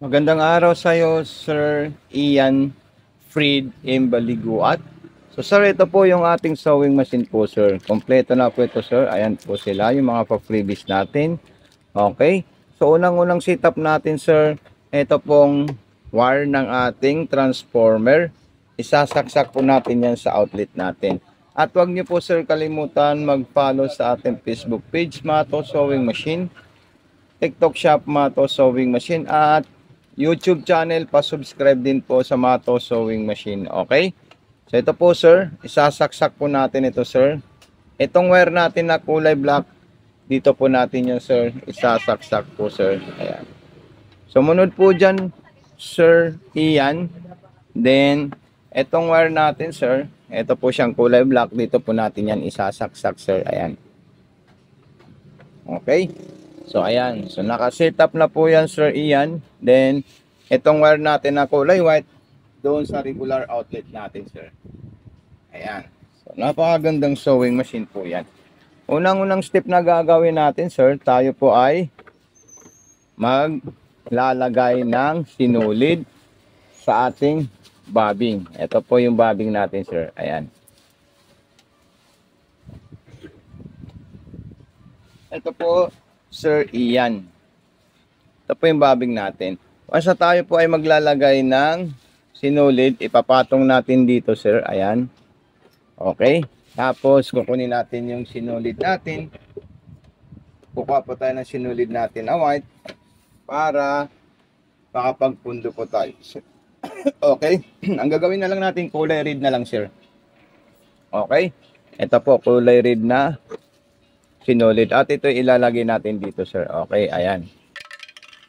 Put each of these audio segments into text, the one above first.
Magandang araw sa iyo, Sir Ian Fried Imbaliguat. So, sir, ito po yung ating sewing machine po, sir. Kompleto na po ito, sir. Ayan po sila, yung mga pa-freebies natin. Okay. So, unang-unang setup natin, sir, ito pong wire ng ating transformer. Isasaksak po natin yan sa outlet natin. At wag niyo po, sir, kalimutan mag-follow sa ating Facebook page, Mato Sewing Machine, TikTok shop, Mato Sewing Machine, at YouTube channel, pa-subscribe din po sa Mato Sewing Machine. Okay? So ito po, sir, isasaksak po natin ito, sir. Itong wire natin na kulay black, dito po natin yung, sir, isasaksak po, sir. Ayan. Sumunod po dyan, Sir Ian. Then, itong wire natin, sir, ito po siyang kulay black, dito po natin yan isasaksak, sir. Ayan. Okay? So, ayan. So, naka-set up na po yan, Sir Ian. Then, itong wire natin na kulay white, doon sa regular outlet natin, sir. Ayan. So, napakagandang sewing machine po yan. Unang-unang step na gagawin natin, sir, tayo po ay maglalagay ng sinulid sa ating bobbing. Ito po yung bobbing natin, sir. Ayan. Ito po, Sir Ian. Ito po yung bobbing natin. Once na tayo po ay maglalagay ng sinulid, ipapatong natin dito, sir. Ayan. Okay. Tapos, kukunin natin yung sinulid natin. Kukuha po tayo ng sinulid natin na white para makapagpundo po tayo. Okay. Ang gagawin na lang natin, kulay red na lang, sir. Okay. Ito po, kulay red na sinulid. At ito ilalagay natin dito, sir. Okay, ayan.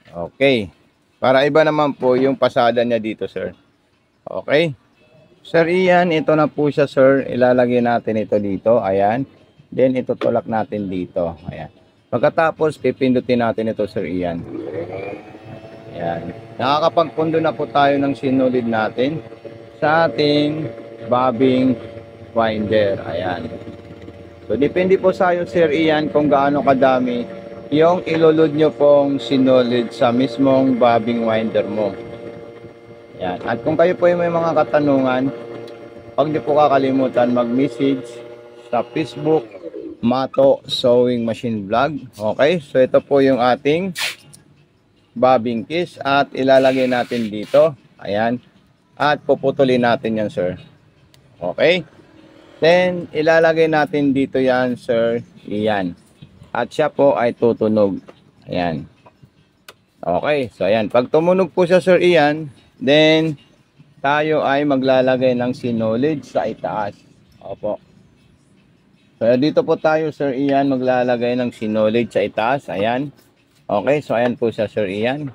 Okay. Para iba naman po yung pasada niya dito, sir. Okay. Sir Ian, ito na po siya, sir. Ilalagay natin ito dito. Ayan. Then, itutulak natin dito. Ayan. Pagkatapos, pipindutin natin ito, Sir Ian. Ayan. Nakakapagpundo na po tayo ng sinulid natin sa ating bobbing winder. Ayan. So, depende po sa iyo, Sir Ian, kung gaano kadami yung ilulod nyo pong sinulid sa mismong bobbing winder mo. Yan. At kung kayo po ay may mga katanungan, huwag niyo po kakalimutan mag-message sa Facebook, Mato Sewing Machine Vlog. Okay? So, ito po yung ating bobbing case at ilalagay natin dito. Ayan. At puputulin natin yan, sir. Okay? Then, ilalagay natin dito yan, Sir Ian. At siya po ay tutunog. Ayan. Okay. So, ayan. Pag tumunog po siya, Sir Ian, then, tayo ay maglalagay ng sinulid sa itaas. Opo. So, dito po tayo, Sir Ian, maglalagay ng sinulid sa itaas. Ayan. Okay. So, ayan po siya, Sir Ian.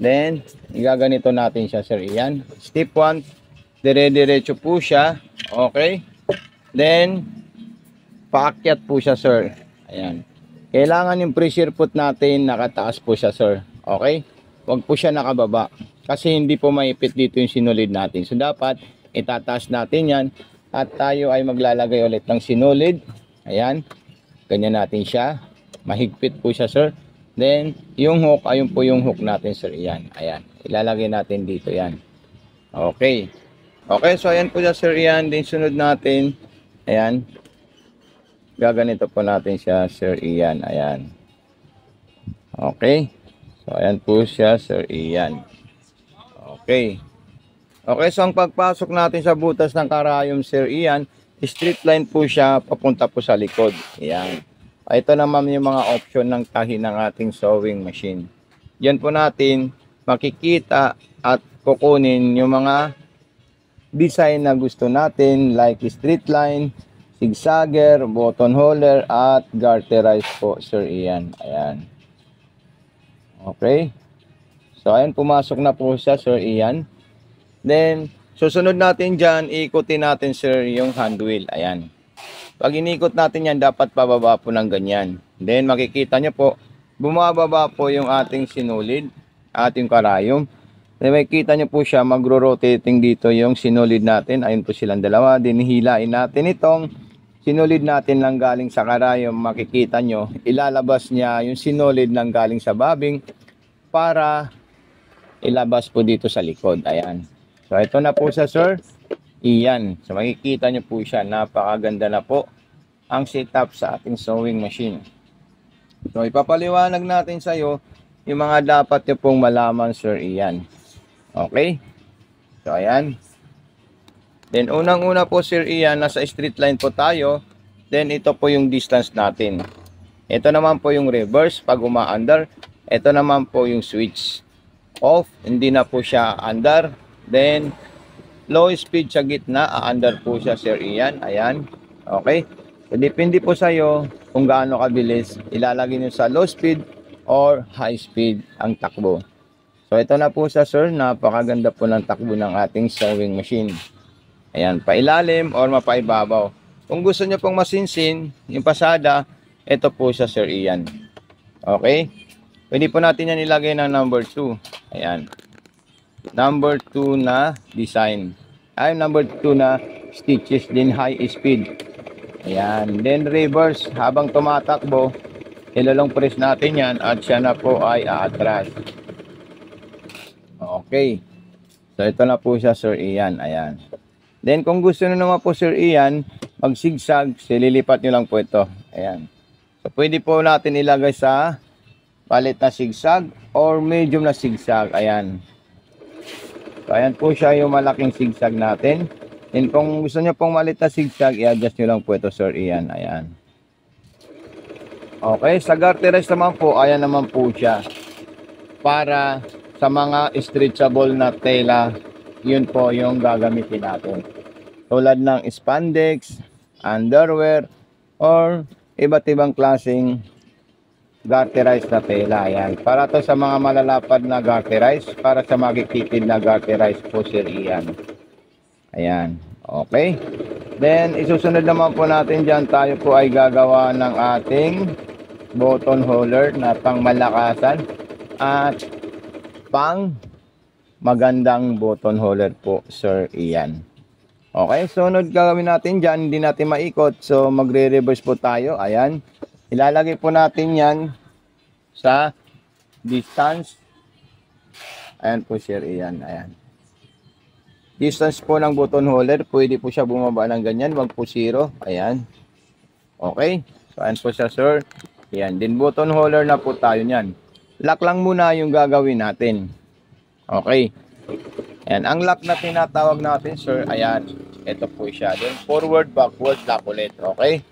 Then, igaganito natin siya, Sir Ian. Step 1, dire-diretso po siya. Okay. Then, paakyat po siya, sir. Ayan. Kailangan yung pressure foot natin nakataas po siya, sir. Okay. Huwag po siya nakababa. Kasi hindi po maipit dito yung sinulid natin. So, dapat itataas natin yan. At tayo ay maglalagay ulit ng sinulid. Ayan. Ganyan natin siya. Mahigpit po siya, sir. Then, yung hook, ayun po yung hook natin, sir. Ayan. Ayan. Ilalagay natin dito yan. Okay. Okay, so ayan po siya, Sir Ian. Din sunod natin. Ayan. Gaganito po natin siya, Sir Ian. Ayan. Okay. So ayan po siya, Sir Ian. Okay. Okay, so ang pagpasok natin sa butas ng karayom, Sir Ian, straight line po siya papunta po sa likod. Ayan. Ito naman yung mga option ng tahi ng ating sewing machine. Yan po natin makikita at kukunin yung mga design na gusto natin, like straight line, zigzagger, button holer, at garterize po, Sir Ian. Ayan. Okay. So, ayan, pumasok na po siya, Sir Ian. Then, susunod natin dyan, ikutin natin, sir, yung hand wheel. Ayan. Pag inikot natin yan, dapat pababa po ng ganyan. Then, makikita nyo po, bumababa po yung ating sinulid, ating karayom. Makikita nyo po siya, magro-rotating dito yung sinulid natin. Ayun po silang dalawa. Dinihilain natin itong sinulid natin lang galing sa karayom. Makikita nyo, ilalabas niya yung sinulid lang galing sa bobbing para ilabas po dito sa likod. Ayan. So, ito na po siya, sir. Iyan. So, makikita nyo po siya. Napakaganda na po ang setup sa ating sewing machine. So, ipapaliwanag natin sa iyo yung mga dapat nyo pong malaman, sir. Iyan. Okay? So, ayan. Then, unang-una po, sir, iyan. Nasa straight line po tayo. Then, ito po yung distance natin. Ito naman po yung reverse pag uma-under. Ito naman po yung switch off. Hindi na po siya under. Then, low speed sa gitna. A-under po siya, sir, iyan. Ayan. Okay. So, depende po sa iyo kung gaano kabilis. Ilalagay nyo sa low speed or high speed ang takbo. So, ito na po siya, sir. Napakaganda po ng takbo ng ating sewing machine. Ayan. Pailalim or mapaibabaw. Kung gusto nyo pong masinsin, yung pasada, ito po siya, sir, iyan. Okay. Pwede po natin yan ilagay ng number 2. Ayan. Number 2 na design. Ay, number 2 na stitches din high speed. Ayan. Then reverse. Habang tumatakbo, ilalong press natin yan at siya na po ay aatras. Okay. So, ito na po siya, sir, iyan. Ayan. Then, kung gusto nyo naman po, sir, iyan, mag-zigzag, sililipat nyo lang po ito. Ayan. So, pwede po natin ilagay sa palit na zigzag or medium na zigzag. Ayan. So, ayan po siya yung malaking zigzag natin. And kung gusto nyo pong malit na zigzag, i-adjust nyo lang po ito, sir. Ayan. Ayan. Okay. Sa garterized naman po, ayan naman po siya. Para sa mga stretchable na tela, yun po yung gagamitin natin. Tulad ng spandex, underwear, or iba't ibang klaseng garterized na tela. Ayan. Para to sa mga malalapad na garterized, para sa makikitid na garterized po, sir, iyan. Ayan. Okay. Then, isusunod naman po natin dyan, tayo po ay gagawa ng ating button holder na pang malakasan at pang magandang button holder po, sir, iyan. Okay. Sunod gagawin natin dyan, hindi natin maikot. So, magre-reverse po tayo. Ayan. Ilalagay po natin yan sa distance. Ayan po, sir, iyan. Ayan. Distance po ng button holder, pwede po siya bumaba ng ganyan, wag po 0. Ayan. Okay. So, ayan po siya, sir. Ayan. Din button holder na po tayo niyan. Lock lang muna yung gagawin natin. Okay. Ayan. Ang lock na tinatawag natin, sir, ayan. Ito po siya. Then, forward, backward, lock ulit. Okay.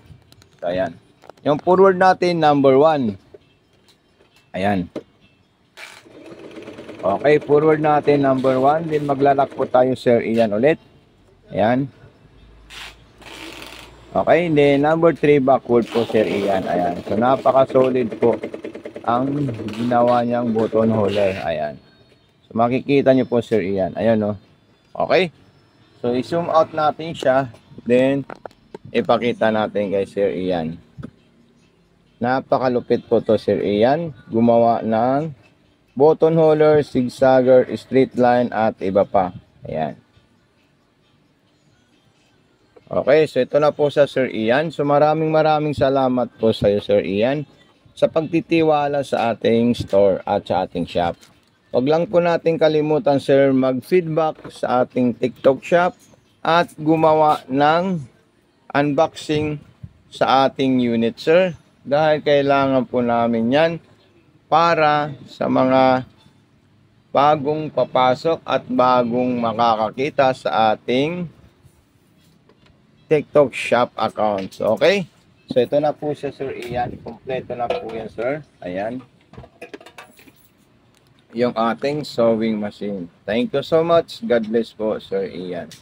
So, ayan. Yung forward natin, number 1. Ayan. Okay, forward natin, number 1. Then, maglalak po tayo, sir, iyan ulit. Ayan. Okay, then, number 3, backward po, sir, iyan. Ayan. So, napaka-solid po ang ginawa niyang button holder. Ayan. So, makikita niyo po, sir, iyan. Ayan, no. Okay. So, i-zoom out natin siya. Then, ipakita natin kay sir iyan. Napakalupit po to, sir iyan. Gumawa ng button holder, zigzagger, straight line, at iba pa. Ayan. Okay, so ito na po sa Sir Ian. So maraming salamat po sa iyo, Sir Ian, sa pagtitiwala sa ating store at sa ating shop. Huwag lang po natin kalimutan, sir, mag-feedback sa ating TikTok shop at gumawa ng unboxing sa ating unit, sir. Dahil kailangan po namin yan para sa mga bagong papasok at bagong makakakita sa ating TikTok shop accounts. Okay? So, ito na po siya, Sir Ian. Kompleto na po yan, sir. Ayan. Yung ating sewing machine. Thank you so much. God bless po, Sir Ian.